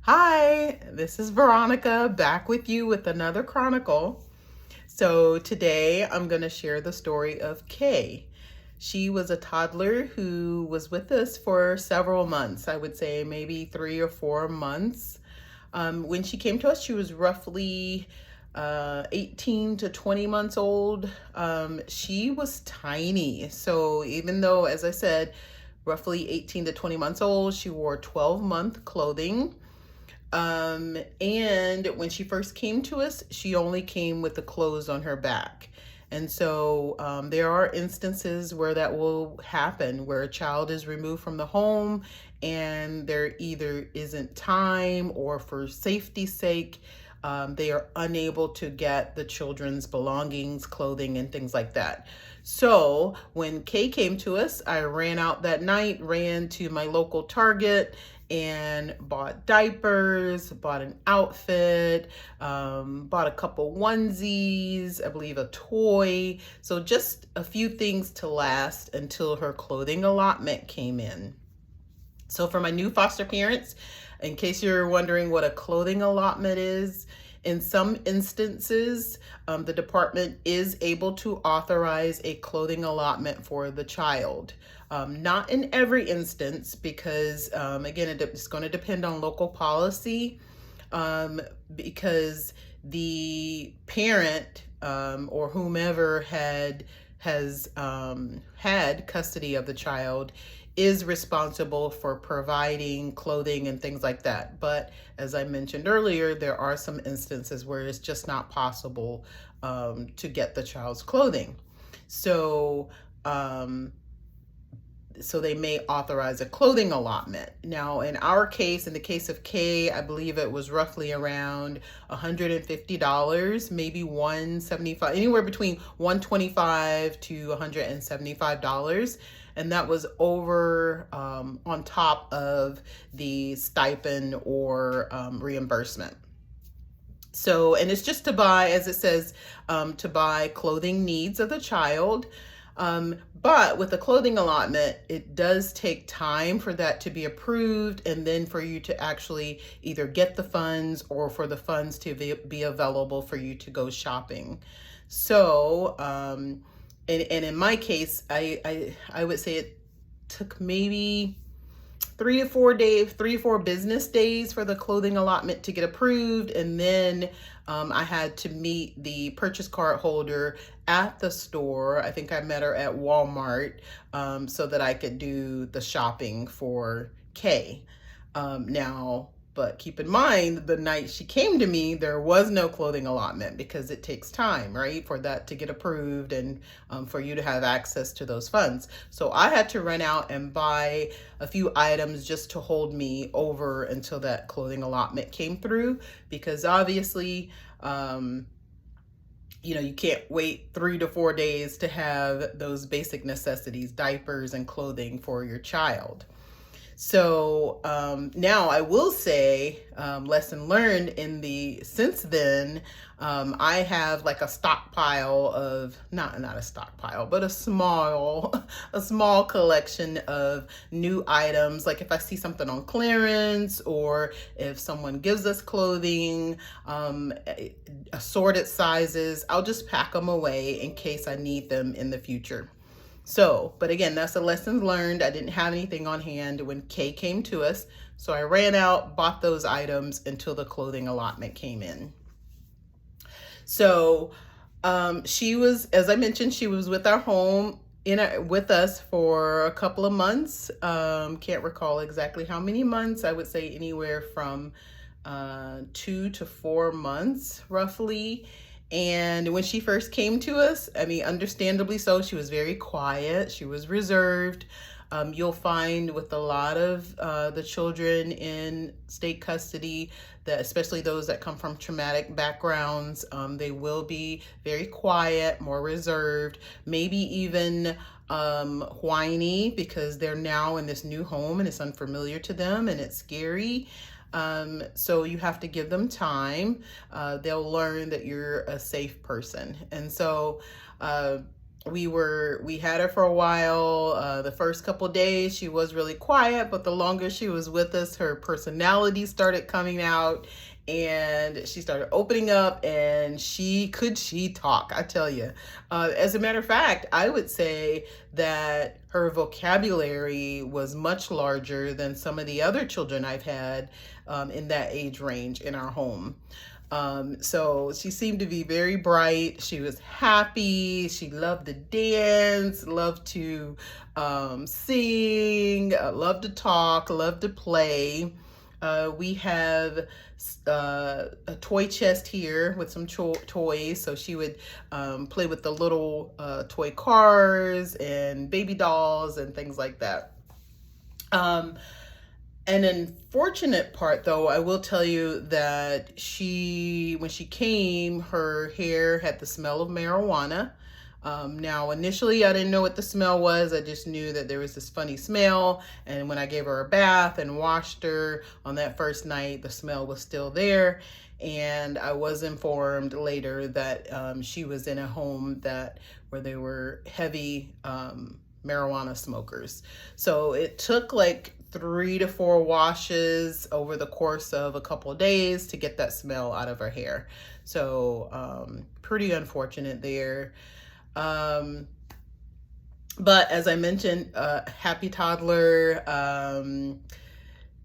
Hi, this is Veronica back with you with another Chronicle. So today I'm going to share the story of Kay. She was a toddler who was with us for several months. I would say maybe 3 or 4 months. When she came to us, she was roughly 18 to 20 months old. She was tiny. So even though, as I said, roughly 18 to 20 months old, she wore 12-month clothing. And when she first came to us, she only came with the clothes on her back. And so there are instances where that will happen, where a child is removed from the home and there either isn't time or for safety's sake, they are unable to get the children's belongings, clothing, and things like that. So when Kay came to us, I ran out that night, ran to my local Target and bought diapers, bought an outfit, bought a couple onesies, I believe a toy. So just a few things to last until her clothing allotment came in. So for my new foster parents, in case you're wondering what a clothing allotment is, in some instances, the department is able to authorize a clothing allotment for the child. Not in every instance, because again, it's going to depend on local policy, because the parent or whomever has had custody of the child is responsible for providing clothing and things like that. But as I mentioned earlier, there are some instances where it's just not possible to get the child's clothing. So, so they may authorize a clothing allotment. Now, in our case, in the case of Kay, I believe it was roughly around $150, maybe $175, anywhere between $125 to $175. And that was over on top of the stipend or reimbursement. So, and it's just to buy, as it says, to buy clothing needs of the child. But with the clothing allotment, it does take time for that to be approved and then for you to actually either get the funds or for the funds to be available for you to go shopping. So, and in my case, I would say it took maybe 3 or 4 business days for the clothing allotment to get approved. And then I had to meet the purchase card holder at the store. I think I met her at Walmart so that I could do the shopping for Kay. But keep in mind, the night she came to me, there was no clothing allotment because it takes time, right, for that to get approved and for you to have access to those funds. So I had to run out and buy a few items just to hold me over until that clothing allotment came through, because obviously, you can't wait 3 to 4 days to have those basic necessities, diapers and clothing for your child. So now I will say, lesson learned since then, I have like a stockpile of, not a stockpile, but a small collection of new items. Like if I see something on clearance or if someone gives us clothing, assorted sizes, I'll just pack them away in case I need them in the future. So, but again, that's a lesson learned. I didn't have anything on hand when Kay came to us. So I ran out, bought those items until the clothing allotment came in. So she was, as I mentioned, she was with with us for a couple of months. Can't recall exactly how many months. I would say anywhere from 2 to 4 months, roughly. And when she first came to us, I mean, understandably so, she was very quiet. She was reserved. You'll find with a lot of the children in state custody, that especially those that come from traumatic backgrounds, they will be very quiet, more reserved, maybe even whiny because they're now in this new home and it's unfamiliar to them and it's scary. So you have to give them time. They'll learn that you're a safe person. And so we had her for a while. The first couple days she was really quiet, but the longer she was with us, her personality started coming out and she started opening up, and she talk, I tell you. As a matter of fact, I would say that her vocabulary was much larger than some of the other children I've had in that age range in our home. So she seemed to be very bright. She was happy. She loved to dance, loved to sing, loved to talk, loved to play. We have a toy chest here with some toys. So she would play with the little toy cars and baby dolls and things like that. An unfortunate part, though, I will tell you that when she came, her hair had the smell of marijuana. Now, initially, I didn't know what the smell was. I just knew that there was this funny smell. And when I gave her a bath and washed her on that first night, the smell was still there. And I was informed later that she was in a home where they were heavy marijuana smokers. So it took like 3 to 4 washes over the course of a couple of days to get that smell out of her hair. So pretty unfortunate there. But as I mentioned, happy toddler,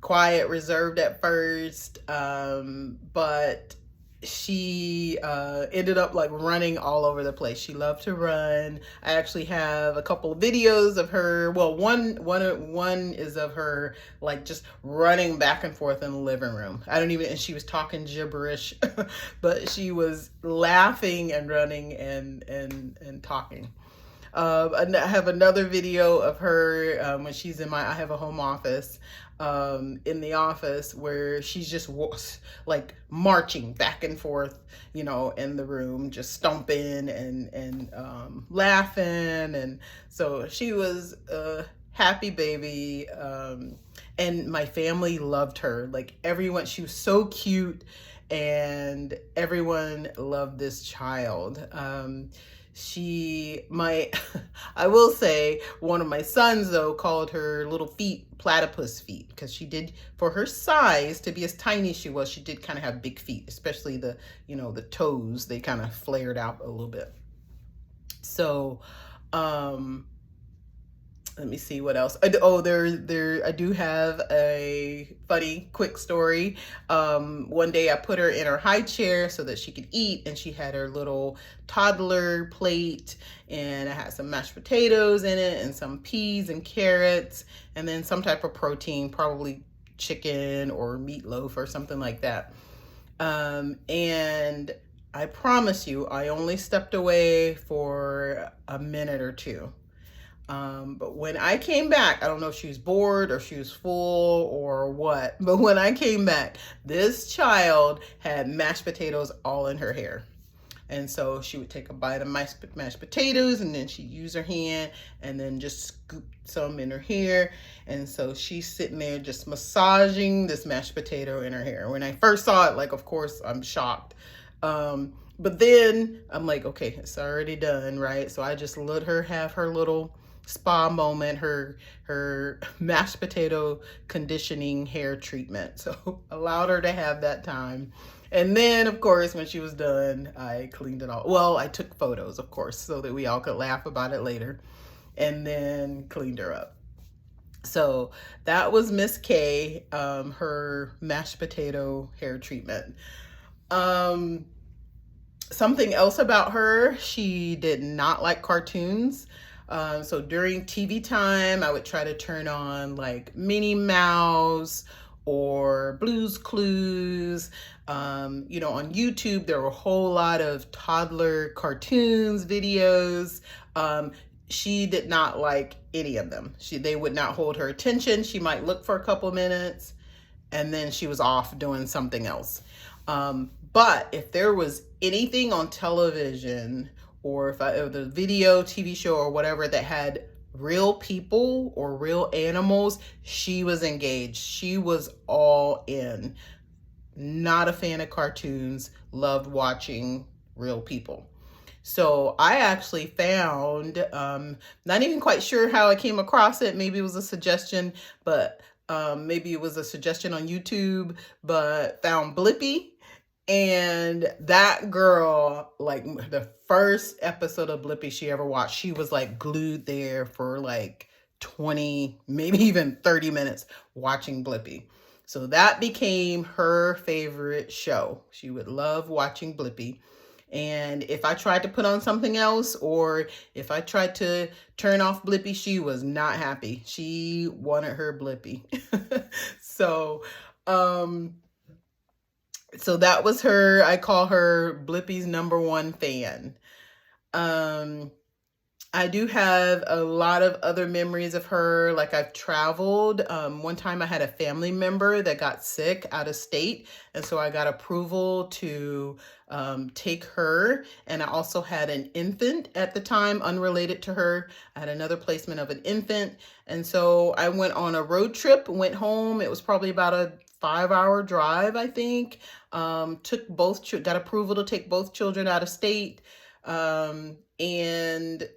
quiet, reserved at first, but she ended up like running all over the place. She loved to run. I actually have a couple of videos of her. Well, one is of her like just running back and forth in the living room. And she was talking gibberish, but she was laughing and running and talking. I have another video of her when she's I have a home office, in the office where she's just like marching back and forth, in the room, just stomping and laughing. And so she was a happy baby. And my family loved her. Like everyone, she was so cute and everyone loved this child. I will say one of my sons though called her little feet platypus feet, because she did, for her size, to be as tiny as she did kind of have big feet, especially the toes, they kind of flared out a little bit. So, let me see what else. I do have a funny quick story. One day I put her in her high chair so that she could eat, and she had her little toddler plate, and I had some mashed potatoes in it and some peas and carrots and then some type of protein, probably chicken or meatloaf or something like that. And I promise you, I only stepped away for a minute or two. But when I came back, I don't know if she was bored or she was full or what, but when I came back, this child had mashed potatoes all in her hair. And so she would take a bite of mashed potatoes, and then she'd use her hand and then just scoop some in her hair. And so she's sitting there just massaging this mashed potato in her hair. When I first saw it, like, of course, I'm shocked. But then I'm like, okay, it's already done, right? So I just let her have her little spa moment, her mashed potato conditioning hair treatment. So allowed her to have that time. And then, of course, when she was done, I cleaned it all. Well, I took photos, of course, so that we all could laugh about it later, and then cleaned her up. So that was Miss K, her mashed potato hair treatment. Something else about her, she did not like cartoons. So during TV time, I would try to turn on like Minnie Mouse or Blue's Clues. On YouTube, there were a whole lot of toddler cartoons, videos. She did not like any of them. They would not hold her attention. She might look for a couple minutes and then she was off doing something else. But if there was anything on television, or if the video, TV show, or whatever that had real people or real animals, she was engaged. She was all in. Not a fan of cartoons, loved watching real people. So I actually found, not even quite sure how I came across it. Maybe it was a suggestion, but maybe it was a suggestion on YouTube, but found Blippi. And that girl, like the first episode of Blippi she ever watched, she was like glued there for like 20, maybe even 30 minutes watching Blippi. So that became her favorite show. She would love watching Blippi. And if I tried to put on something else, or if I tried to turn off Blippi, she was not happy. She wanted her Blippi. so, um, so that was her. I call her Blippi's number one fan. Um, I do have a lot of other memories of her. Like I've traveled. One time I had a family member that got sick out of state. And so I got approval to take her. And I also had an infant at the time, unrelated to her. I had another placement of an infant. And so I went on a road trip, went home. It was probably about a 5-hour drive, I think. Got approval to take both children out of state. And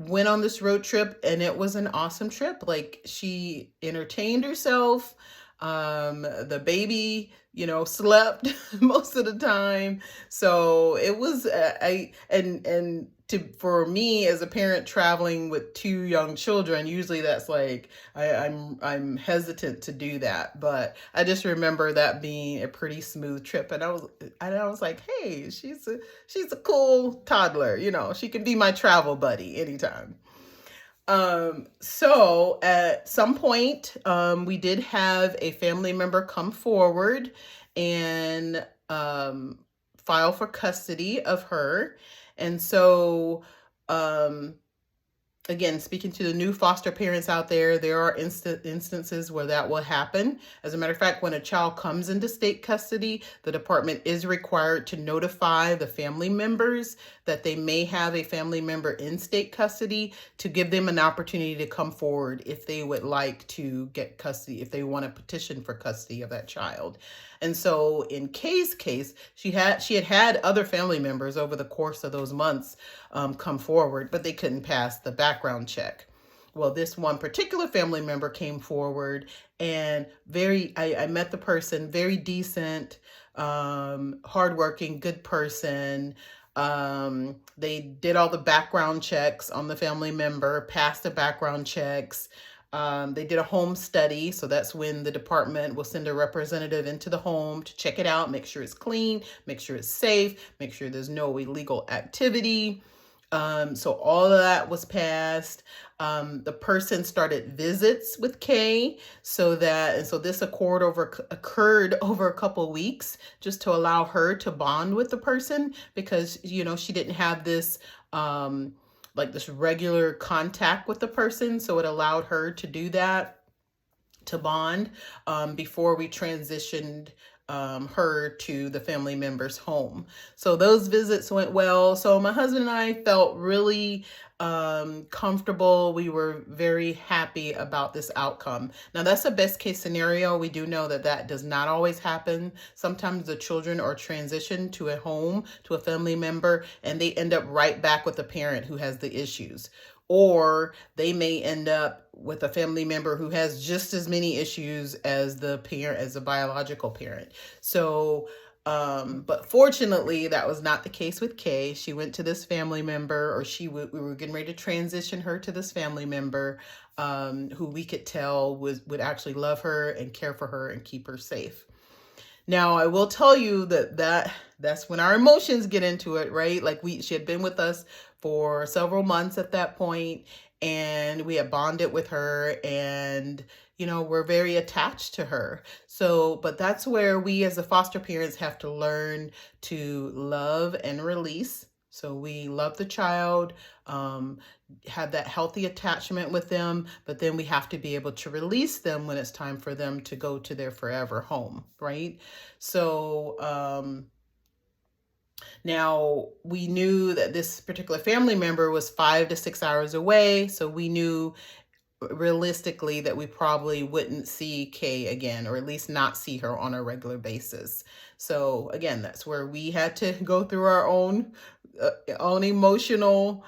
went on this road trip, and it was an awesome trip. Like, she entertained herself. The baby, slept most of the time. So it was, for me as a parent traveling with 2 young children, usually that's like, I'm hesitant to do that. But I just remember that being a pretty smooth trip. And I was like, hey, she's a cool toddler. She can be my travel buddy anytime. So at some point, we did have a family member come forward and file for custody of her. And so, again, speaking to the new foster parents out there are instances where that will happen. As a matter of fact, when a child comes into state custody, the department is required to notify the family members that they may have a family member in state custody, to give them an opportunity to come forward if they would like to get custody, if they want to petition for custody of that child. And so in Kay's case, she had other family members over the course of those months come forward, but they couldn't pass the background check. Well, this one particular family member came forward, and I met the person, very decent, hardworking, good person. They did all the background checks on the family member, passed the background checks. They did a home study. So that's when the department will send a representative into the home to check it out, make sure it's clean, make sure it's safe, make sure there's no illegal activity. So all of that was passed. The person started visits with Kay, so this occurred over a couple of weeks, just to allow her to bond with the person, because she didn't have this this regular contact with the person, so it allowed her to do that, to bond, before we transitioned her to the family member's home. So those visits went well. So my husband and I felt really comfortable. We were very happy about this outcome. Now, that's a best case scenario. We do know that does not always happen. Sometimes the children are transitioned to a home, to a family member, and they end up right back with the parent who has the issues. Or they may end up with a family member who has just as many issues as the parent, as the biological parent. So, but fortunately, that was not the case with Kay. She went to this family member, or we were getting ready to transition her to this family member, who we could tell would actually love her and care for her and keep her safe. Now, I will tell you that's when our emotions get into it, right? Like she had been with us for several months at that point, and we had bonded with her, and we're very attached to her. So, but that's where we as the foster parents have to learn to love and release. So we love the child, have that healthy attachment with them, but then we have to be able to release them when it's time for them to go to their forever home, right? So, now, we knew that this particular family member was 5 to 6 hours away, so we knew realistically that we probably wouldn't see Kay again, or at least not see her on a regular basis. So again, that's where we had to go through our own emotional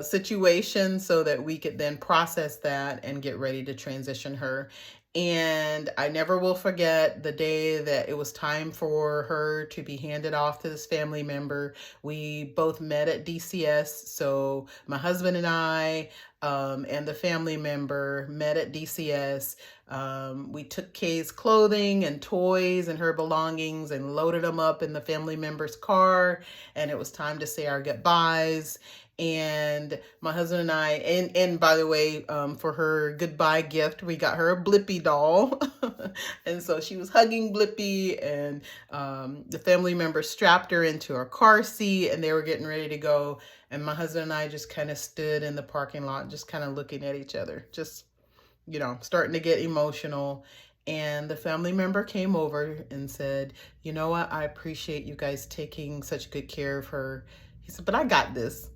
situation so that we could then process that and get ready to transition her. And I never will forget the day that it was time for her to be handed off to this family member. We both met at DCS. So my husband and I and the family member met at DCS. We took Kay's clothing and toys and her belongings and loaded them up in the family member's car. And it was time to say our goodbyes. And my husband and I, and by the way, for her goodbye gift, we got her a Blippi doll. And so she was hugging Blippi, and the family member strapped her into her car seat, and they were getting ready to go. And my husband and I just kind of stood in the parking lot, just kind of looking at each other, just, starting to get emotional. And the family member came over and said, "You know what? I appreciate you guys taking such good care of her." He said, "But I got this."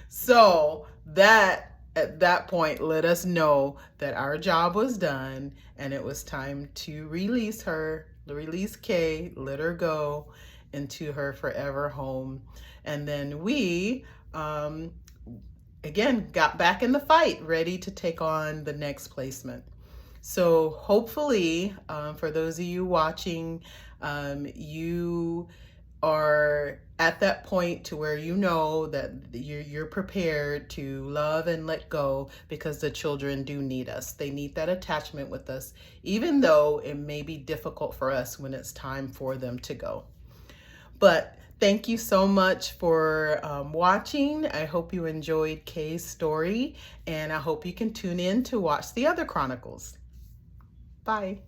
So that at that point let us know that our job was done and it was time to release her, release Kay, let her go into her forever home. And then we again got back in the fight, ready to take on the next placement. So hopefully for those of you watching, you are at that point to where you know that you're prepared to love and let go, because the children do need us. They need that attachment with us, even though it may be difficult for us when it's time for them to go. But thank you so much for watching. I hope you enjoyed Kay's story, and I hope you can tune in to watch the other Chronicles. Bye.